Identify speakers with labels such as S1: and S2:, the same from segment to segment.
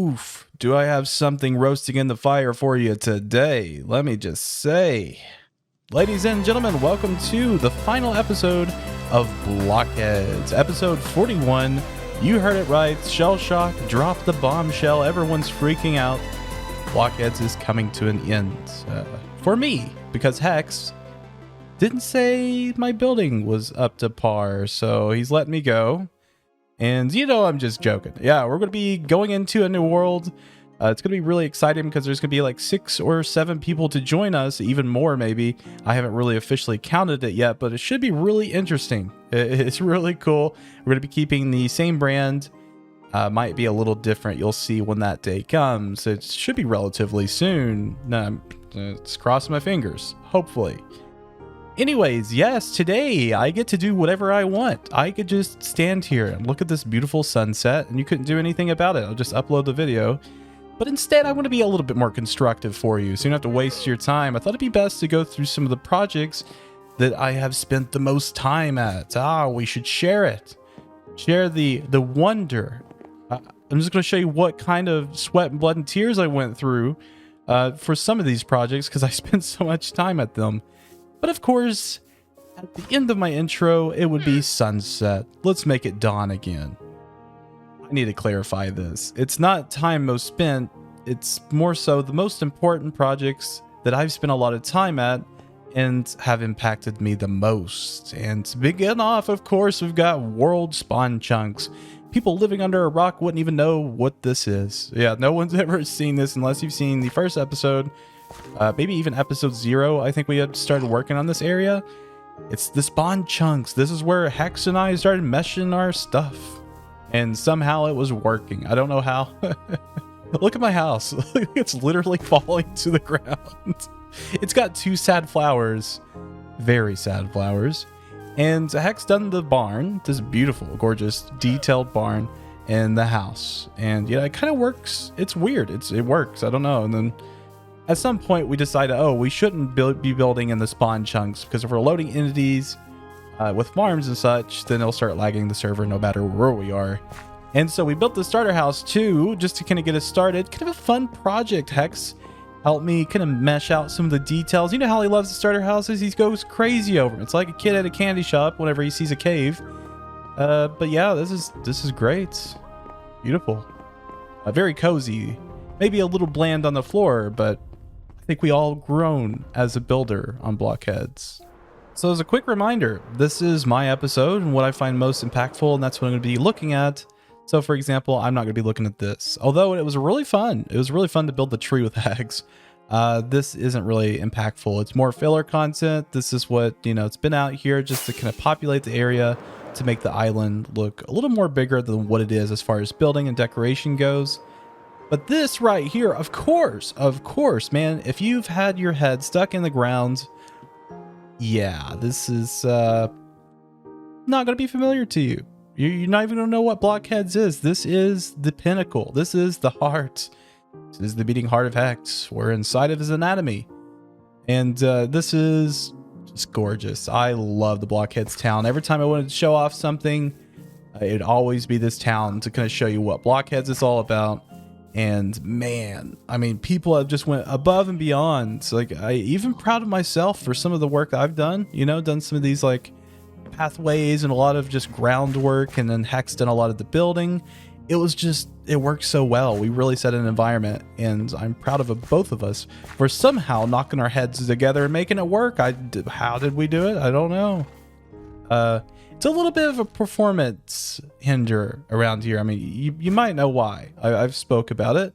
S1: Oof, do I have something roasting in the fire for you today? Let me just say. Ladies and gentlemen, welcome to the final episode of BlockHeads, episode 41. You heard it right, shell shock, drop the bombshell, everyone's freaking out. BlockHeads is coming to an end. For me, because Hex didn't say my building was up to par, so he's letting me go. And you know, I'm just joking. Yeah, we're going to be going into a new world. It's going to be really exciting because there's going to be like 6 or 7 people to join us, even more maybe. I haven't really officially counted it yet, but it should be really interesting. It's really cool. We're going to be keeping the same brand. Might be a little different. You'll see when that day comes. It should be relatively soon. No, it's crossing my fingers, hopefully. Anyways, yes, today I get to do whatever I want. I could just stand here and look at this beautiful sunset, and you couldn't do anything about it. I'll just upload the video. But instead, I want to be a little bit more constructive for you, so you don't have to waste your time. I thought it'd be best to go through some of the projects that I have spent the most time at. We should share it. Share the wonder. I'm just going to show you what kind of sweat and blood and tears I went through for some of these projects because I spent so much time at them. But of course, at the end of my intro, it would be sunset. Let's make it dawn again. I need to clarify this. It's not time most spent. It's more so the most important projects that I've spent a lot of time at and have impacted me the most. And to begin off, of course, we've got world spawn chunks. People living under a rock wouldn't even know what this is. Yeah, no one's ever seen this unless you've seen the first episode. Maybe even episode 0. I think we had started working on this area. It's the spawn chunks. This is where Hex and I started meshing our stuff. And somehow it was working. I don't know how. Look at my house. It's literally falling to the ground. It's got 2 sad flowers. Very sad flowers. And Hex done the barn. This beautiful, gorgeous, detailed barn and the house. And yeah, it kind of works. It's weird. It works. I don't know. And then at some point we decided, we shouldn't be building in the spawn chunks because if we're loading entities with farms and such, then it'll start lagging the server no matter where we are. And so we built the starter house too, just to kind of get us started. Kind of a fun project. Hex helped me kind of mesh out some of the details. You know how he loves the starter houses? He goes crazy over them. It's like a kid at a candy shop whenever he sees a cave. But yeah, this is great. Beautiful. Very cozy. Maybe a little bland on the floor, but I think we all grown as a builder on BlockHeads. So as a quick reminder, this is my episode and what I find most impactful, and that's what I'm going to be looking at. So for example, I'm not going to be looking at this, although it was really fun. It was really fun to build the tree with Eggs. This isn't really impactful. It's more filler content. This is what, it's been out here just to kind of populate the area to make the island look a little more bigger than what it is as far as building and decoration goes. But this right here, of course, man, if you've had your head stuck in the ground, yeah, this is not going to be familiar to you. You're not even going to know what BlockHeads is. This is the pinnacle. This is the heart. This is the beating heart of Hex. We're inside of his anatomy. And this is just gorgeous. I love the BlockHeads town. Every time I wanted to show off something, it'd always be this town to kind of show you what BlockHeads is all about. And man, I mean, people have just went above and beyond. So, like, I even proud of myself for some of the work that I've done, done some of these like pathways and a lot of just groundwork, and then Hex done a lot of the building. It worked so well. We really set an environment, and I'm proud of both of us for somehow knocking our heads together and making it work. How did we do it? I don't know. It's a little bit of a performance hinder around here. I mean, you might know why. I've spoke about it.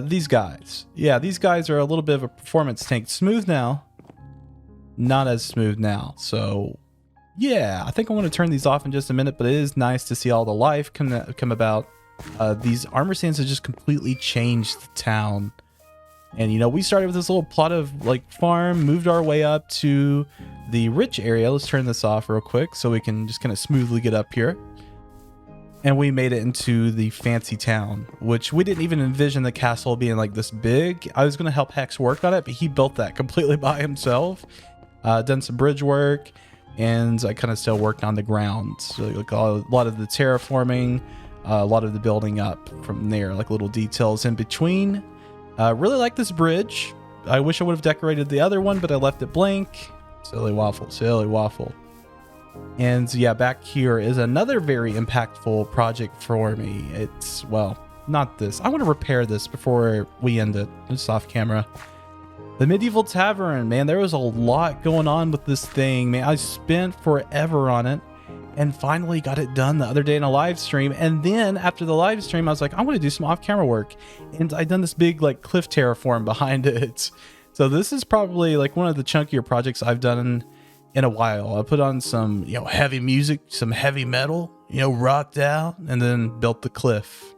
S1: These guys. Yeah, these guys are a little bit of a performance tank. Smooth now. Not as smooth now. So, yeah, I think I want to turn these off in just a minute, but it is nice to see all the life come about. These armor stands have just completely changed the town. And, we started with this little plot of, like, farm, moved our way up to the rich area. Let's turn this off real quick so we can just kind of smoothly get up here. And we made it into the fancy town, which we didn't even envision the castle being, like, this big. I was going to help Hex work on it, but he built that completely by himself. Done some bridge work, and I kind of still worked on the ground. So, like, a lot of the terraforming, a lot of the building up from there, like little details in between. Really like this bridge. I wish I would have decorated the other one, but I left it blank. Silly waffle, silly waffle. And yeah, back here is another very impactful project for me. It's, well, not this. I want to repair this before we end it. It's off camera. The Medieval Tavern, man, there was a lot going on with this thing, man. I spent forever on it and finally got it done the other day in a live stream. And then after the live stream, I was like, I want to do some off-camera work. And I done this big like cliff terraform behind it. So this is probably like one of the chunkier projects I've done in a while. I put on some, you know, heavy music, some heavy metal, you know, rocked out, and then built the cliff.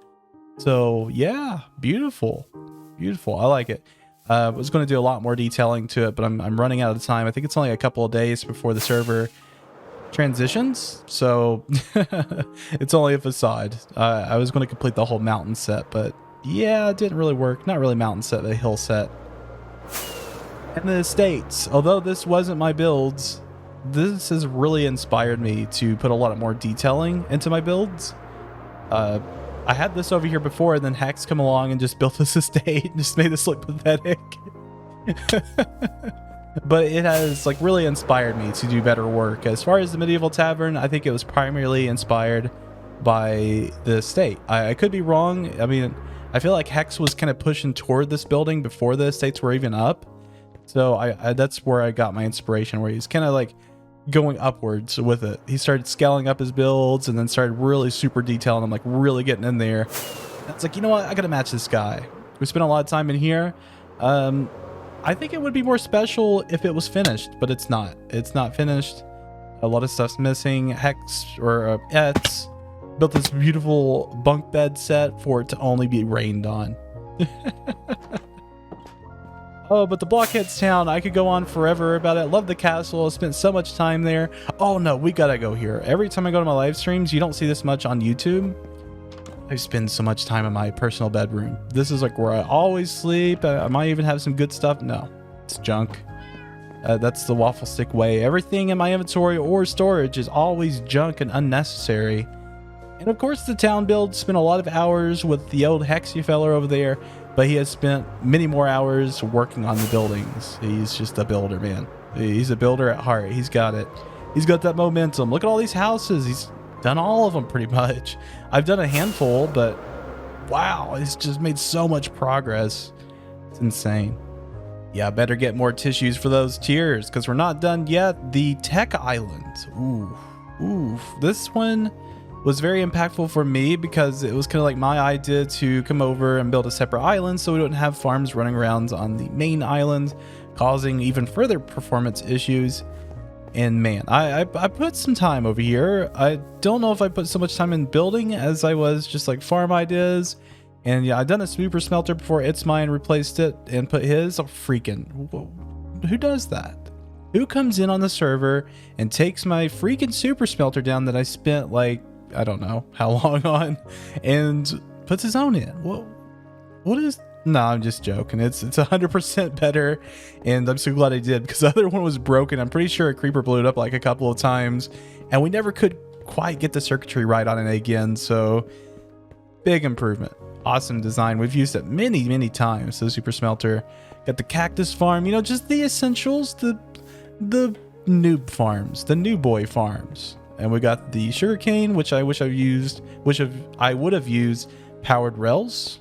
S1: So yeah, beautiful, beautiful. I like it. I was going to do a lot more detailing to it, but I'm running out of time. I think it's only a couple of days before the server transitions, so it's only a facade. I was going to complete the whole mountain set, but yeah, it didn't really work. Not really mountain set, but a hill set. And the estates, although this wasn't my builds, this has really inspired me to put a lot more detailing into my builds. I had this over here before, and then Hex come along and just built this estate and just made this look pathetic. But it has like really inspired me to do better work. As far as the Medieval Tavern, I think it was primarily inspired by the estate. I could be wrong. I mean, I feel like Hex was kind of pushing toward this building before the estates were even up. So I that's where I got my inspiration, where he's kind of like going upwards with it. He started scaling up his builds and then started really super detailing them, like really getting in there. It's like, you know what? I got to match this guy. We spent a lot of time in here. I think it would be more special if it was finished, but it's not. It's not finished. A lot of stuff's missing. Hex or Etz built this beautiful bunk bed set for it to only be rained on. Oh, but the BlockHeads town, I could go on forever about it. Love the castle. I spent so much time there. Oh no, we gotta go here. Every time I go to my live streams, you don't see this much on YouTube. I spend so much time in my personal bedroom. This is like where I always sleep. I might even have some good stuff. No, it's junk. That's the WaffleStick way. Everything in my inventory or storage is always junk and unnecessary. And of course, the town build spent a lot of hours with the old Hexy feller over there, but he has spent many more hours working on the buildings. He's just a builder, man. He's a builder at heart. He's got it. He's got that momentum. Look at all these houses. He's done all of them pretty much. I've done a handful, but wow, he's just made so much progress. It's insane. Yeah, I better get more tissues for those tears because we're not done yet. The Tech Island. Ooh. This one was very impactful for me because it was kind of like my idea to come over and build a separate island so we don't have farms running around on the main island, causing even further performance issues. And man, I put some time over here. I don't know if I put so much time in building as I was just like farm ideas. And yeah, I've done a super smelter before It's Mine replaced it and put his. Oh, freaking, who does that? Who comes in on the server and takes my freaking super smelter down that I spent like, I don't know how long on, and puts his own in? What is? No, I'm just joking. It's 100% better, and I'm so glad I did because the other one was broken. I'm pretty sure a creeper blew it up like a couple of times, and we never could quite get the circuitry right on it again. So big improvement, awesome design. We've used it many times. The super smelter, got the cactus farm. You know, just the essentials. The noob farms, the new boy farms. And we got the sugarcane, which I would have used powered rails.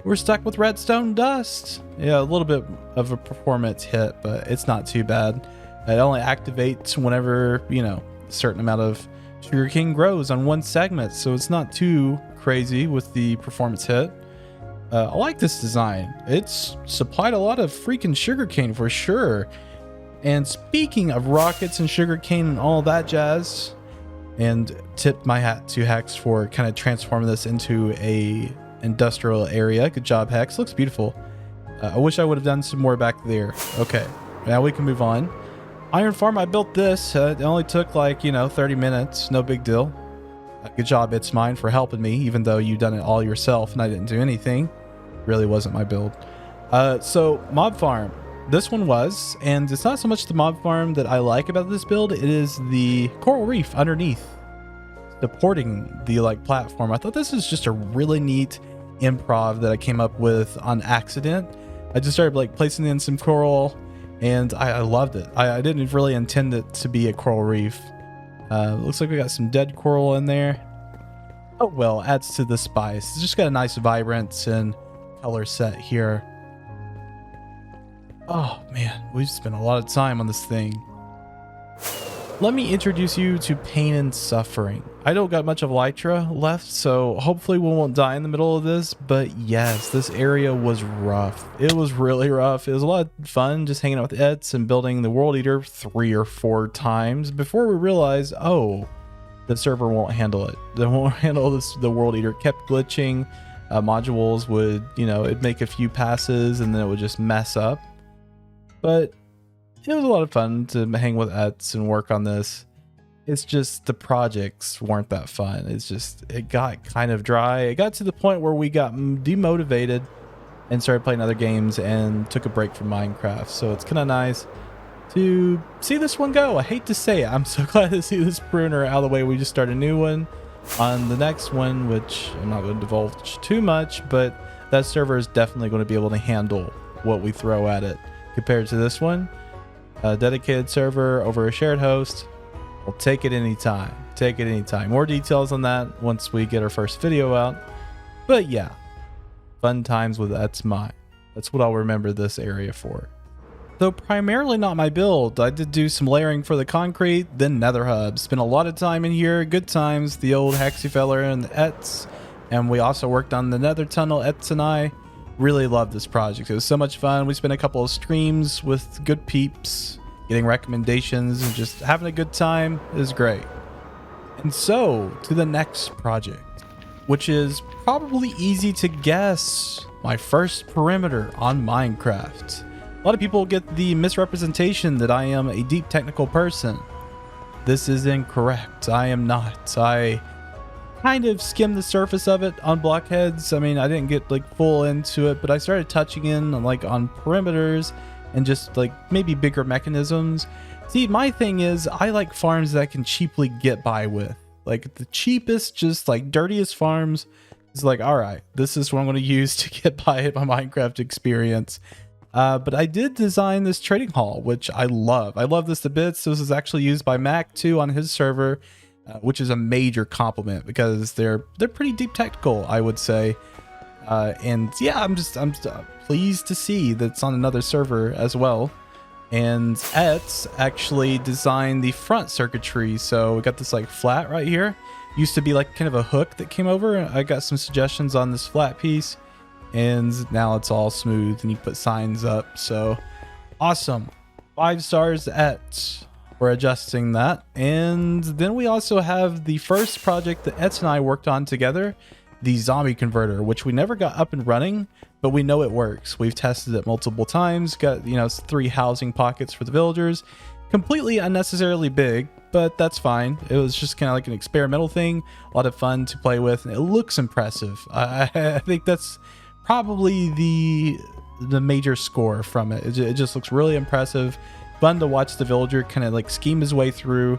S1: We're stuck with redstone dust. Yeah, a little bit of a performance hit, but it's not too bad. It only activates whenever, you know, a certain amount of sugarcane grows on one segment, so it's not too crazy with the performance hit. I like this design. It's supplied a lot of freaking sugarcane for sure. And speaking of rockets and sugarcane and all that jazz, and tipped my hat to Hex for kind of transforming this into a industrial area. Good job, Hex. Looks beautiful. I wish I would have done some more back there. Okay, now we can move on. Iron farm, I built this. It only took like, you know, 30 minutes. No big deal. Good job, It's Mine, for helping me, even though you done it all yourself and I didn't do anything. Really wasn't my build. So mob farm. This one was, and it's not so much the mob farm that I like about this build, it is the coral reef underneath. supporting the like platform. I thought this was just a really neat improv that I came up with on accident. I just started like placing in some coral, and I loved it. I didn't really intend it to be a coral reef. Looks like we got some dead coral in there. Oh well, adds to the spice. It's just got a nice vibrance and color set here. Oh man, we've spent a lot of time on this thing. Let me introduce you to pain and suffering. I don't got much of Elytra left, so hopefully we won't die in the middle of this, but yes, this area was rough. It was really rough. It was a lot of fun just hanging out with Ets and building the World Eater 3 or 4 times before we realized, oh, the server won't handle it. They won't handle this. The World Eater kept glitching. Modules would, you know, it'd make a few passes and then it would just mess up. But it was a lot of fun to hang with Ets and work on this. It's just the projects weren't that fun. It's just, it got kind of dry. It got to the point where we got demotivated and started playing other games and took a break from Minecraft. So it's kind of nice to see this one go. I hate to say it. I'm so glad to see this pruner out of the way. We just started a new one on the next one, which I'm not going to divulge too much, but that server is definitely going to be able to handle what we throw at it compared to this one. A dedicated server over a shared host. We'll take it anytime. Take it anytime. More details on that once we get our first video out. But yeah, fun times with That's Mine. That's what I'll remember this area for. Though primarily not my build, I did do some layering for the concrete, then nether hub. Spent a lot of time in here, good times, the old Hexyfeller and the Ets. And we also worked on the nether tunnel, Ets and I. Really loved this project. It was so much fun. We spent a couple of streams with good peeps, getting recommendations and just having a good time. It was great. And so to the next project, which is probably easy to guess, my first perimeter on Minecraft. A lot of people get the misrepresentation that I am a deep technical person. This is incorrect. I am not. I kind of skimmed the surface of it on BlockHeads. I mean, I didn't get like full into it, but I started touching in like on perimeters and just like maybe bigger mechanisms. See, my thing is I like farms that I can cheaply get by with. Like the cheapest, just like dirtiest farms is like, all right, this is what I'm going to use to get by at my Minecraft experience. But I did design this trading hall, which I love. I love this to bits. This is actually used by Mac too on his server. Which is a major compliment because they're pretty deep technical, I would say. And yeah, I'm pleased to see that it's on another server as well. And Ets actually designed the front circuitry. So we got this like flat right here. Used to be like kind of a hook that came over. I got some suggestions on this flat piece, and now it's all smooth and you put signs up. So awesome. 5 stars Ets. We're adjusting that. And then we also have the first project that Ets and I worked on together, the zombie converter, which we never got up and running, but we know it works. We've tested it multiple times, got, you know, 3 housing pockets for the villagers. Completely unnecessarily big, but that's fine. It was just kind of like an experimental thing, a lot of fun to play with, and it looks impressive. I think that's probably the major score from it. It just looks really impressive. Fun to watch the villager kind of like scheme his way through.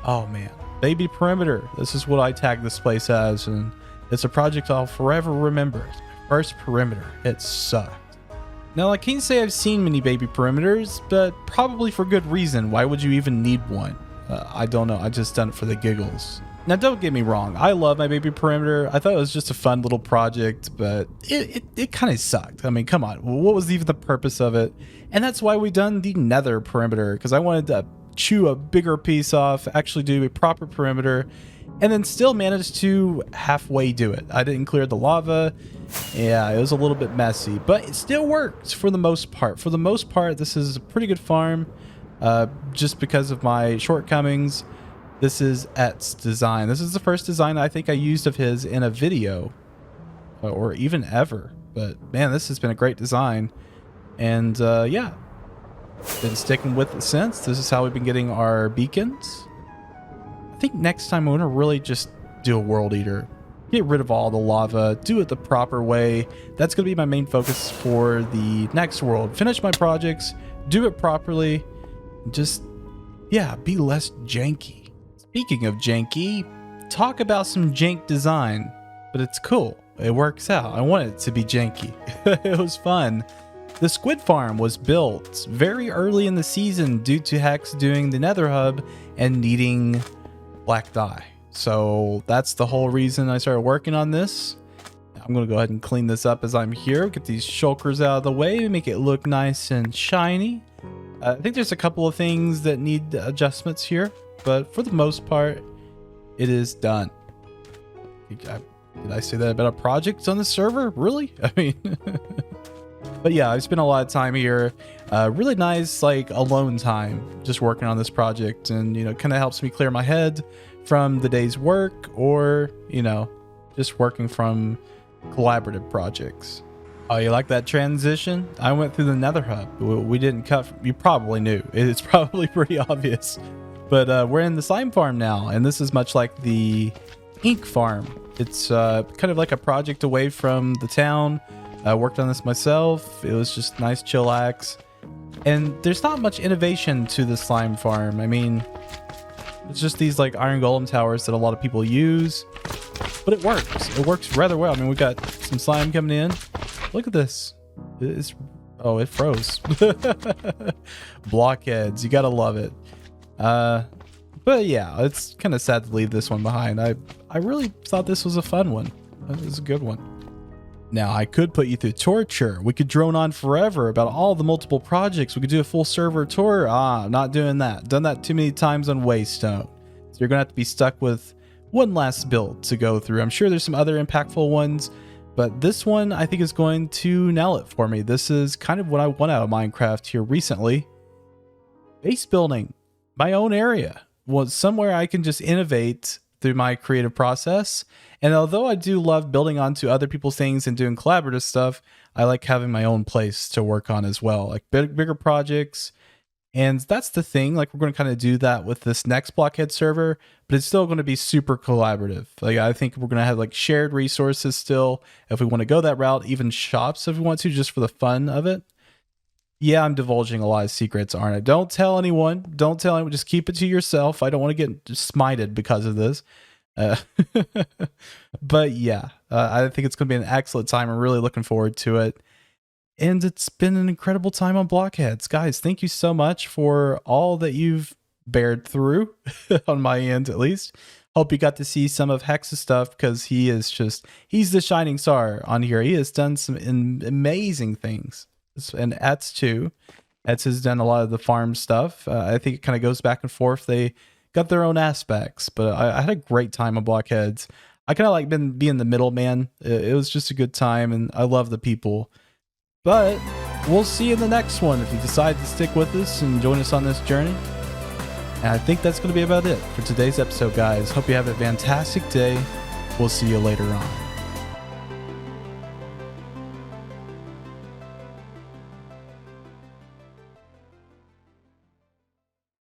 S1: Oh man, baby perimeter. This is what I tag this place as, and it's a project I'll forever remember. It's my first perimeter. It sucked. Now I can't say I've seen many baby perimeters, but probably for good reason. Why would you even need one? I don't know. I just done it for the giggles. Now don't get me wrong. I love my baby perimeter. I thought it was just a fun little project, but it kind of sucked. I mean, come on. What was even the purpose of it? And that's why we done the nether perimeter, because I wanted to chew a bigger piece off, actually do a proper perimeter, and then still managed to halfway do it. I didn't clear the lava. Yeah, it was a little bit messy, but it still worked for the most part. For the most part, this is a pretty good farm, just because of my shortcomings. This is Et's design. This is the first design I think I used of his in a video, or even ever. But man, this has been a great design. And yeah, been sticking with it since. This is how we've been getting our beacons. I think next time I'm going to really just do a world eater. Get rid of all the lava, do it the proper way. That's going to be my main focus for the next world. Finish my projects, do it properly, just, yeah, be less janky. Speaking of janky, talk about some jank design, but it's cool. It works out. I want it to be janky. It was fun. The Squid Farm was built very early in the season due to Hex doing the Nether Hub and needing black dye. So that's the whole reason I started working on this. I'm going to go ahead and clean this up as I'm here. Get these shulkers out of the way, make it look nice and shiny. I think there's a couple of things that need adjustments here, but for the most part, it is done. Did I say that about a project on the server? Really? I mean, but yeah, I've spent a lot of time here. Really nice, like, alone time just working on this project, and, you know, kind of helps me clear my head from the day's work, or, you know, just working from collaborative projects. Oh, you like that transition? I went through the Nether Hub. We didn't cut. You probably knew. It's probably pretty obvious. But we're in the slime farm now, and this is much like the ink farm. It's kind of like a project away from the town. I worked on this myself. It was just nice chillax. And there's not much innovation to the slime farm. I mean, it's just these like iron golem towers that a lot of people use. But it works. It works rather well. I mean, we got some slime coming in. Look at this. Oh, it froze. BlockHeads. You gotta love it. But yeah, it's kind of sad to leave this one behind. I really thought this was a fun one. It was a good one. Now, I could put you through torture. We could drone on forever about all the multiple projects. We could do a full server tour. I'm not doing that. Done that too many times on Waystone. So you're gonna have to be stuck with one last build to go through. I'm sure there's some other impactful ones, but this one I think is going to nail it for me. This is kind of what I want out of Minecraft here recently. Base building, my own area, was somewhere I can just innovate through my creative process. And although I do love building onto other people's things and doing collaborative stuff, I like having my own place to work on as well, like bigger projects. And that's the thing, like, we're going to kind of do that with this next BlockHead server, but it's still going to be super collaborative. Like, I think we're going to have like shared resources still if we want to go that route, even shops if we want to, just for the fun of it. Yeah, I'm divulging a lot of secrets, aren't I? Don't tell anyone. Don't tell anyone. Just keep it to yourself. I don't want to get smited because of this. But yeah, I think it's going to be an excellent time. I'm really looking forward to it. And it's been an incredible time on BlockHeads. Guys, thank you so much for all that you've bared through, on my end at least. Hope you got to see some of Hex's stuff, because he's the shining star on here. He has done some amazing things. And Ets too. Ets has done a lot of the farm stuff. I think it kind of goes back and forth. They got their own aspects, but I had a great time on BlockHeads. I kind of like being the middleman. It was just a good time, and I love the people. But we'll see you in the next one if you decide to stick with us and join us on this journey. And I think that's going to be about it for today's episode, guys. Hope you have a fantastic day. We'll see you later on.